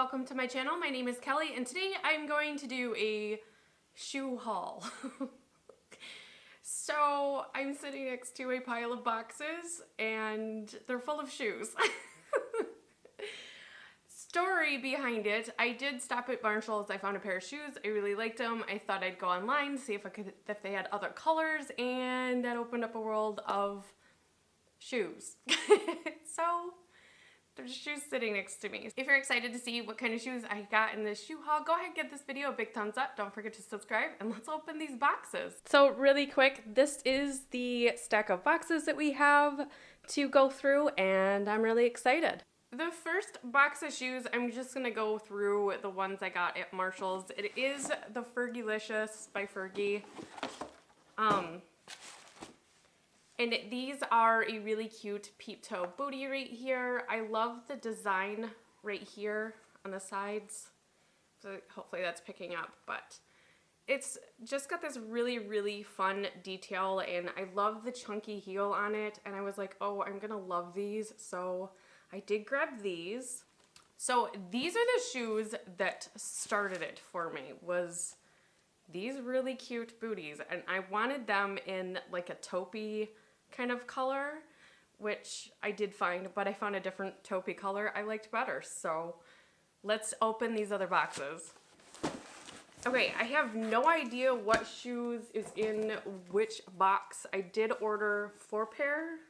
welcome to my channel. My name is Kelly and today I'm going to do a shoe haul. So I'm sitting next to a pile of boxes and they're full of shoes. Story behind it, I did stop at Marshall's. I found a pair of shoes. I really liked them. I thought I'd go online, see if they had other colors, and that opened up a world of shoes. So there's shoes sitting next to me. If you're excited to see what kind of shoes I got in this shoe haul, go ahead and give this video a big thumbs up. Don't forget to subscribe and let's open these boxes. So really quick, this is the stack of boxes that we have to go through and I'm really excited. The first box of shoes, I'm just gonna go through the ones I got at Marshall's. It is the Fergalicious by Fergie. And these are a really cute peep toe booty right here. I love the design right here on the sides. So hopefully that's picking up, but it's just got this really, really fun detail and I love the chunky heel on it. And I was like, oh, I'm gonna love these. So I did grab these. So these are the shoes that started it for me, was these really cute booties. And I wanted them in like a taupey kind of color, which I did find, but I found a different taupey color I liked better. So let's open these other boxes. Okay, I have no idea what shoes is in which box. I did order 4 pair.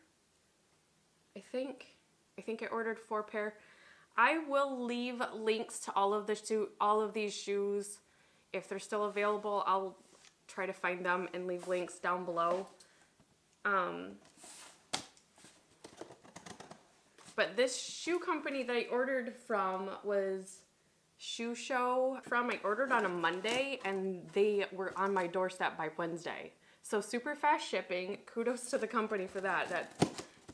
I think I ordered 4 pair. I will leave links to all of these shoes. If they're still available, I'll try to find them and leave links down below. But this shoe company that I ordered from was Shoe Show from. I ordered on a Monday and they were on my doorstep by Wednesday. So super fast shipping. Kudos to the company for that. That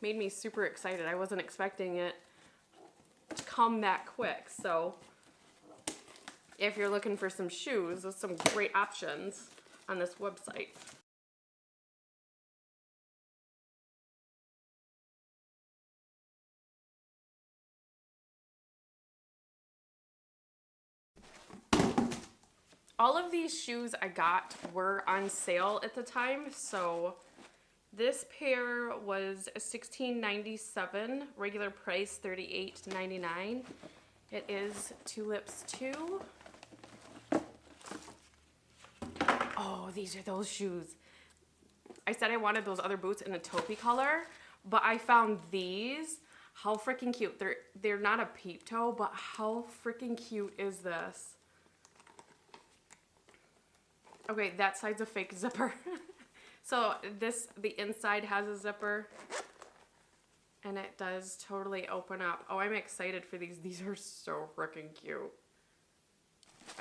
made me super excited. I wasn't expecting it to come that quick. So if you're looking for some shoes, there's some great options on this website. All of these shoes I got were on sale at the time, so this pair was $16.97, regular price $38.99. It is Tulips 2. Oh, these are those shoes. I said I wanted those other boots in a taupey color, but I found these. How freaking cute. They're not a peep toe, but how freaking cute is this? Okay, that side's a fake zipper. So the inside has a zipper and it does totally open up. Oh, I'm excited for these. These are so freaking cute.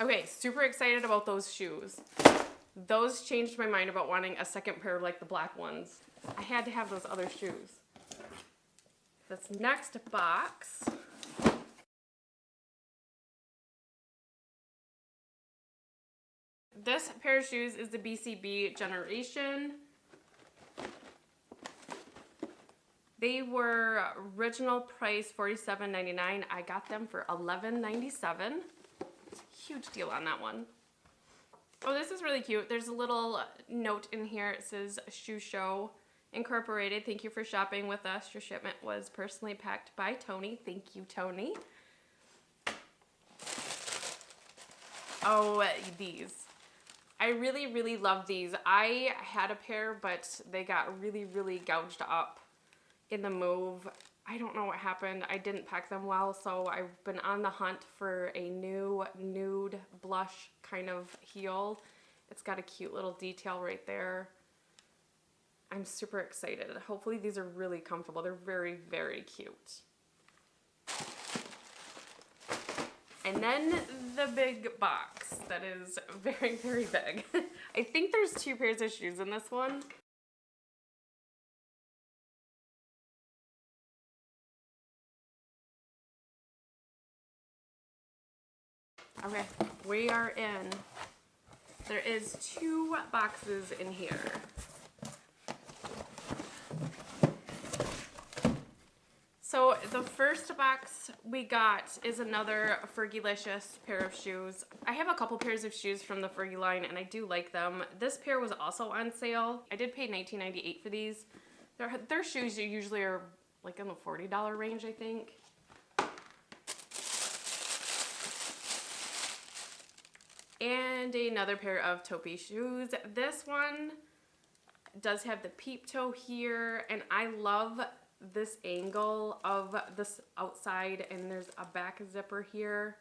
Okay, super excited about those shoes. Those changed my mind about wanting a second pair like the black ones. I had to have those other shoes. This next box. This pair of shoes is the BCBGeneration. They were original price $47.99. I got them for $11.97. Huge deal on that one. Oh, this is really cute. There's a little note in here. It says Shoe Show Incorporated. Thank you for shopping with us. Your shipment was personally packed by Tony. Thank you, Tony. Oh, these. I really, really love these. I had a pair, but they got really, really gouged up in the move. I don't know what happened. I didn't pack them well, so I've been on the hunt for a new nude blush kind of heel. It's got a cute little detail right there. I'm super excited. Hopefully these are really comfortable. They're very, very cute. And then the big box that is very, very big. I think there's 2 pairs of shoes in this one. Okay, we are in. There is 2 boxes in here. So the first box we got is another Fergalicious pair of shoes. I have a couple pairs of shoes from the Fergie line and I do like them. This pair was also on sale. I did pay $19.98 for these. Their shoes usually are like in the $40 range, I think. And another pair of Taupe shoes. This one does have the peep toe here, and I love this angle of this outside, and there's a back zipper here.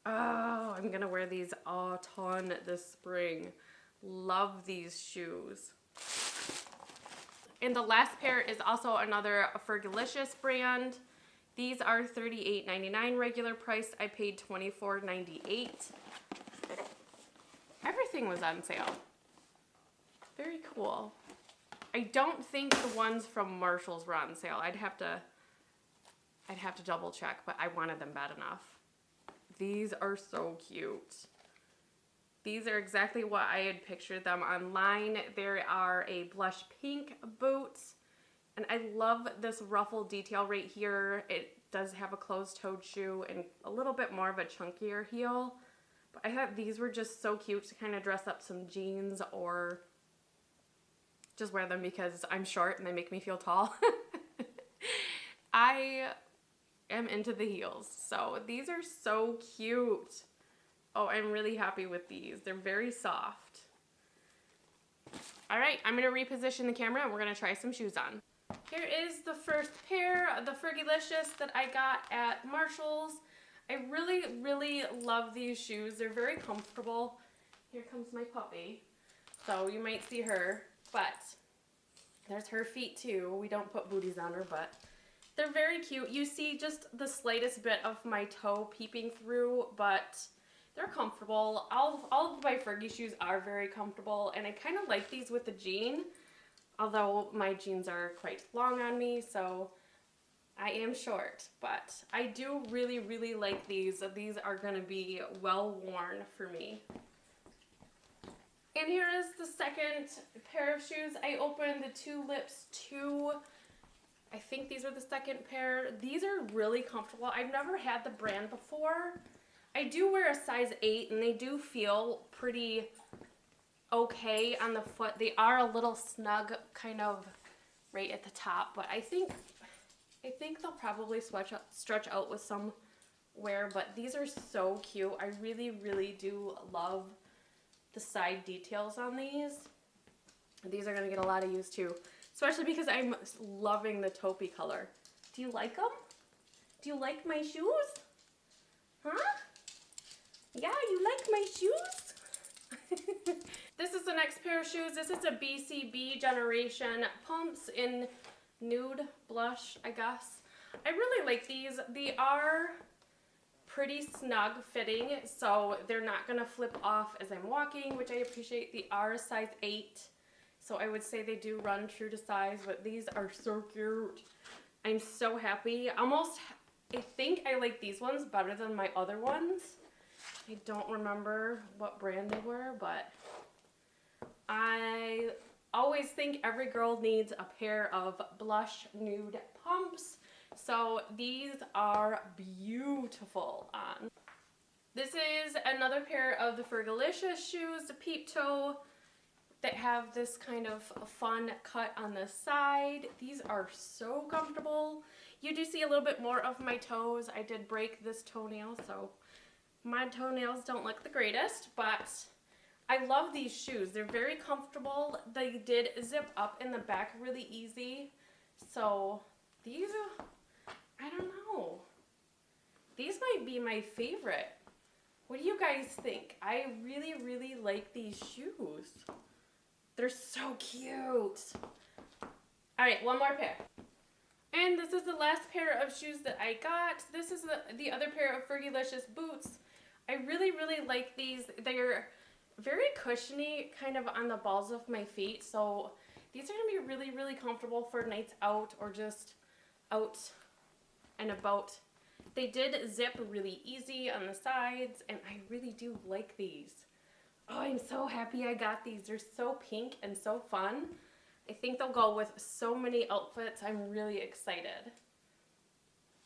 Oh, I'm gonna wear these a ton this spring. Love these shoes. And the last pair is also another Fergalicious brand. These are $38.99 regular price. I paid $24.98. Everything was on sale. Very cool. I don't think the ones from Marshall's were on sale. I'd have to double check, but I wanted them bad enough. These are so cute. These are exactly what I had pictured them online. There are a blush pink boot, and I love this ruffle detail right here. It does have a closed-toed shoe and a little bit more of a chunkier heel. But I thought these were just so cute to kind of dress up some jeans or just wear them because I'm short and they make me feel tall. I am into the heels. So these are so cute. Oh, I'm really happy with these. They're very soft. All right, I'm gonna reposition the camera and we're gonna try some shoes on. Here is the first pair, the Fergalicious that I got at Marshall's. I really, really love these shoes. They're very comfortable. Here comes my puppy. So you might see her, but there's her feet too. We don't put booties on her, but they're very cute. You see just the slightest bit of my toe peeping through, but they're comfortable. All of my Fergie shoes are very comfortable, and I kind of like these with the jean, although my jeans are quite long on me, so I am short, but I do really, really like these. These are going to be well worn for me. And here is the second pair of shoes. I opened the Tulips 2. I think these are the second pair. These are really comfortable. I've never had the brand before. I do wear a size 8 and they do feel pretty okay on the foot. They are a little snug kind of right at the top, but I think they'll probably stretch out with some wear, but these are so cute. I really, really do love the side details on these. These are going to get a lot of use too, especially because I'm loving the taupey color. Do you like them? Do you like my shoes? Huh? Yeah, you like my shoes? This is the next pair of shoes. This is a BCBGeneration pumps in Nude blush, I guess. I really like these. They are pretty snug fitting, so they're not gonna flip off as I'm walking, which I appreciate. They are a size 8, so I would say they do run true to size, but these are so cute. I'm so happy. I think I like these ones better than my other ones. I don't remember what brand they were, but I always think every girl needs a pair of blush nude pumps. So these are beautiful on. This is another pair of the Fergalicious shoes, the peep toe, that have this kind of fun cut on the side. These are so comfortable. You do see a little bit more of my toes. I did break this toenail, so my toenails don't look the greatest, but I love these shoes. They're very comfortable. They did zip up in the back really easy. So these are, I don't know. These might be my favorite. What do you guys think? I really, really like these shoes. They're so cute. All right, one more pair. And this is the last pair of shoes that I got. This is the other pair of Fergalicious boots. I really, really like these. They're very cushiony kind of on the balls of my feet, so these are going to be really, really comfortable for nights out or just out and about. They did zip really easy on the sides, and I really do like these. Oh, I'm so happy I got these. They're so pink and so fun. I think they'll go with so many outfits. I'm really excited.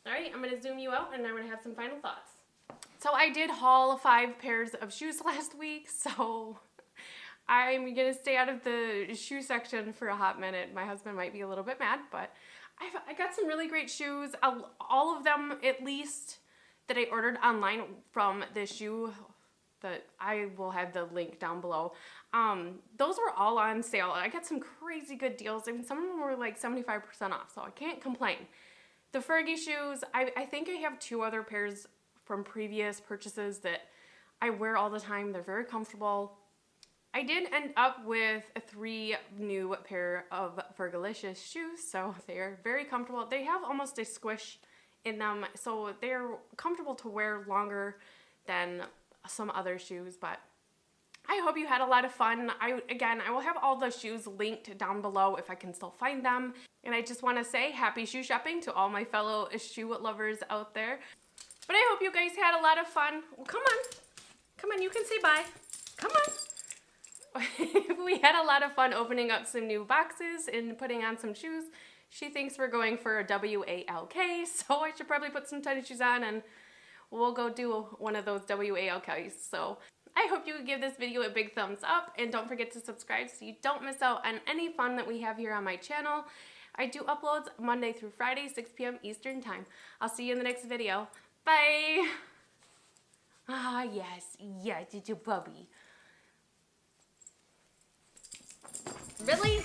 All right, I'm gonna zoom you out and I'm gonna have some final thoughts. So I did haul 5 pairs of shoes last week, so I'm gonna stay out of the shoe section for a hot minute. My husband might be a little bit mad, but I got some really great shoes. All of them, at least, that I ordered online from the shoe that I will have the link down below. Those were all on sale. I got some crazy good deals. I mean, some of them were like 75% off, so I can't complain. The Fergie shoes, I think I have 2 other pairs from previous purchases that I wear all the time. They're very comfortable. I did end up with a 3 new pair of Fergalicious shoes, so they're very comfortable. They have almost a squish in them, so they're comfortable to wear longer than some other shoes, but I hope you had a lot of fun. Again, I will have all the shoes linked down below if I can still find them. And I just want to say happy shoe shopping to all my fellow shoe lovers out there. But I hope you guys had a lot of fun. Well, come on, you can say bye. Come on. We had a lot of fun opening up some new boxes and putting on some shoes. She thinks we're going for a WALK, so I should probably put some tennis shoes on and we'll go do one of those WALKs. So I hope you give this video a big thumbs up and don't forget to subscribe so you don't miss out on any fun that we have here on my channel. I do uploads Monday through Friday, 6 p.m. Eastern time. I'll see you in the next video. Bye! Ah, yes, it's a puppy. Really?